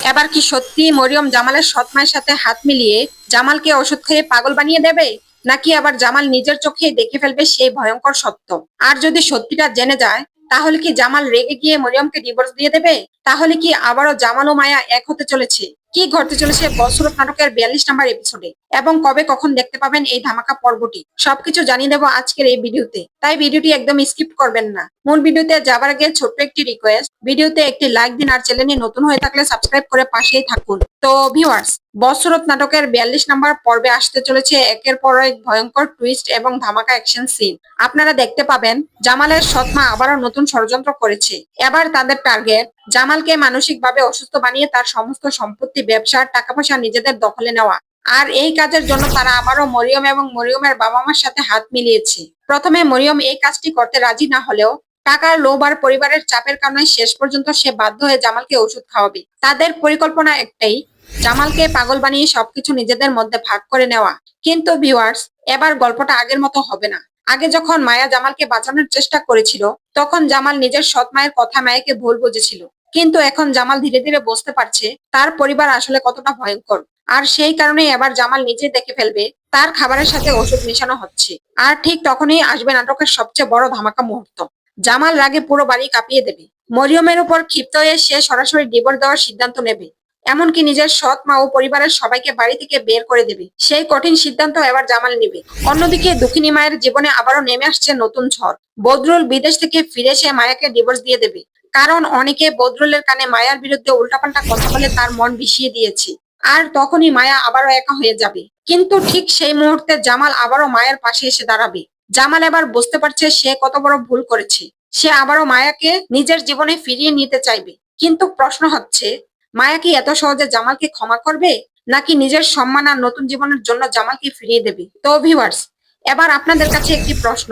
এবার কি সত্যি মরিয়ম জামালের সৎ মায়ের সাথে হাত মিলিয়ে জামালকে ওষুধ খেয়ে পাগল বানিয়ে দেবে, নাকি আবার জামাল নিজের চোখে দেখে ফেলবে সেই ভয়ঙ্কর সত্য? আর যদি সত্যিটা জেনে যায়, তাহলে কি জামাল রেগে গিয়ে মরিয়মকে ডিভোর্স দিয়ে দেবে? তাহলে কি আবারও জামাল ও মায়া এক হতে চলেছে? কি ঘটতে চলেছে বছরত নাটকের 42 নম্বর এপিসোডে, এবং কবে কখন দেখতে পাবেন এই ধামাকা পর্বটি? সবকিছু জানিয়ে দেবো আজকের এই ভিডিওতে, তাই ভিডিওটি একদম স্কিপ করবেন না। মূল ভিডিওতে যাবার আগে ছোট্ট একটি রিকোয়েস্ট, ভিডিওতে একটি লাইক দিন আর চ্যানেলে নতুন হয়ে থাকলে সাবস্ক্রাইব করে পাশেই থাকুন। তো ভিউয়ার্স, বছরত নাটকের 42 নম্বর পর্বে আসতে চলেছে একের পর এক ভয়ঙ্কর টুইস্ট এবং ধামাকা অ্যাকশন সিন। আপনারা দেখতে পাবেন জামালের সৎমা আবারও নতুন ষড়যন্ত্র করেছে। এবার তাদের টার্গেট জামালকে মানসিকভাবে অসুস্থ বানিয়ে তার সমস্ত সম্পত্তি, ব্যবসার টাকা পয়সা নিজেদের দখলে নেওয়া। আর এই কাজের জন্য তারা আবারও মরিয়ম এবং মরিয়মের বাবা মার সাথে হাত মিলিয়েছে। প্রথমে মরিয়ম এই কাজটি করতে রাজি না হলেও টাকার লোভ আর পরিবারের চাপের কারণে শেষ পর্যন্ত সে বাধ্য হয়ে জামালকে ওষুধ খাওয়াবে। তাদের পরিকল্পনা একটাই, জামালকে পাগল বানিয়ে সবকিছু নিজেদের মধ্যে ভাগ করে নেওয়া। কিন্তু ভিউয়ার্স, এবার গল্পটা আগের মতো হবে না। আগে যখন মায়া জামালকে বাঁচানোর চেষ্টা করেছিল, তখন জামাল নিজের সৎ মায়ের কথা মায়াকে ভুল বুঝেছিল। কিন্তু এখন জামাল ধীরে ধীরে বুঝতে পারছে তার পরিবার আসলে কতটা ভয়ঙ্কর। আর সেই কারণে এবার জামাল নিজে দেখে ফেলবে তার খাবারের সাথে ওষুধ মেশানো হচ্ছে। আর ঠিক তখনই আসবে নাটকের সবচেয়ে বড় ধামাকা মুহূর্ত। জামাল রাগে পুরো বাড়ি কাঁপিয়ে দেবে। মরিয়মের উপর ক্ষিপ্ত হয়ে সে সরাসরি ডিভোর্স দেওয়ার সিদ্ধান্ত নেবে। এমনকি নিজের সৎ মা ও পরিবারের সবাইকে বাড়ি থেকে বের করে দেবে। সেই কঠিন সিদ্ধান্ত এবার জামাল নেবে। অন্যদিকে দুঃখিনী মায়ের জীবনে আবারও নেমে আসছে নতুন ঝড়। বদরুল বিদেশ থেকে ফিরে এসে মায়াকে ডিভোর্স দিয়ে দেবে। কারণ অনেকে বদরুলের কানে মায়ার বিরুদ্ধে উল্টাপাল্টা কথা বলে তার মন বিষিয়ে দিয়েছে। আর তখনই মায়া আবারও একা হয়ে যাবে। কিন্তু ঠিক সেই মুহূর্তে জামাল আবারও মায়ের পাশে এসে দাঁড়াবে। জামাল এবার বুঝতে পারছে সে কত বড় ভুল করেছে। সে আবারও মায়াকে নিজের জীবনে ফিরিয়ে নিতে চাইবে। কিন্তু প্রশ্ন হচ্ছে, মায়া কি এত সহজে জামালকে ক্ষমা করবে, নাকি নিজের সম্মান আর নতুন জীবনের জন্য জামালকে ফিরিয়ে দেবে? তো ভিউয়ার্স, এবার আপনাদের কাছে একটি প্রশ্ন,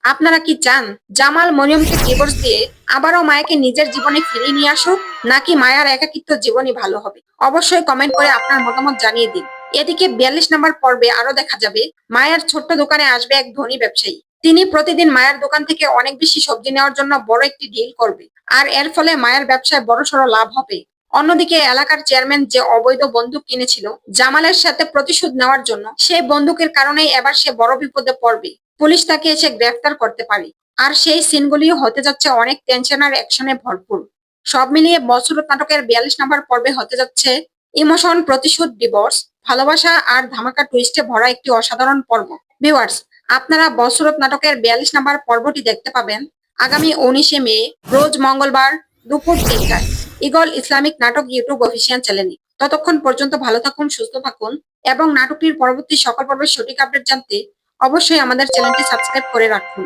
আপনারা কি চান জামাল মরিয়মকে ডিভোর্স দিয়ে আবারও মায়াকে নিজের জীবনে ফিরিয়ে নিয়ে আসুক, নাকি মায়ার একাকিত্ব জীবনই ভালো হবে? অবশ্যই কমেন্ট করে আপনার মতামত জানিয়ে দিন। এদিকে 42 নম্বর পর্বে আরো দেখা যাবে মায়ার ছোট্ট দোকানে আসবে এক ধনী ব্যবসায়ী। তিনি প্রতিদিন মায়ের দোকান থেকে অনেক বেশি সবজি নেওয়ার জন্য বড় একটি ডিল করবে। আর এর ফলে মায়ের ব্যবসায় বড়সড় লাভ হবে। অন্যদিকে এলাকার চেয়ারম্যান যে অবৈধ বন্দুক কিনেছিল জামালের সাথে প্রতিশোধ নেওয়ার জন্য, সেই বন্দুকের কারণেই এবার সে বড় বিপদে পড়বে। পুলিশ তাকে এসে গ্রেফতার করতে পারে। আর সেই সিনগুলিও হতে যাচ্ছে অনেক টেনশন আর অ্যাকশনে ভরপুর। সব মিলিয়ে বছরত নাটকের 42 নম্বর পর্বে হতে যাচ্ছে ইমোশন, প্রতিশোধ, ডিভোর্স, ভালোবাসা আর ধামাকা টুইস্টে ভরা একটি অসাধারণ পর্ব। ভিউয়ার্স, আপনারা বছরত নাটকের 42 নম্বর পর্বটি দেখতে পাবেন আগামী 19শে মে, রোজ মঙ্গলবার দুপুর 3টায় ইগল ইসলামিক নাটক ইউটিউব অফিসিয়াল চ্যানেলে। ততক্ষণ পর্যন্ত ভালো থাকুন, সুস্থ থাকুন, এবং নাটকটির পরবর্তী সকল পর্বের সঠিক আপডেট জানতে অবশ্যই আমাদের চ্যানেলটি সাবস্ক্রাইব করে রাখুন।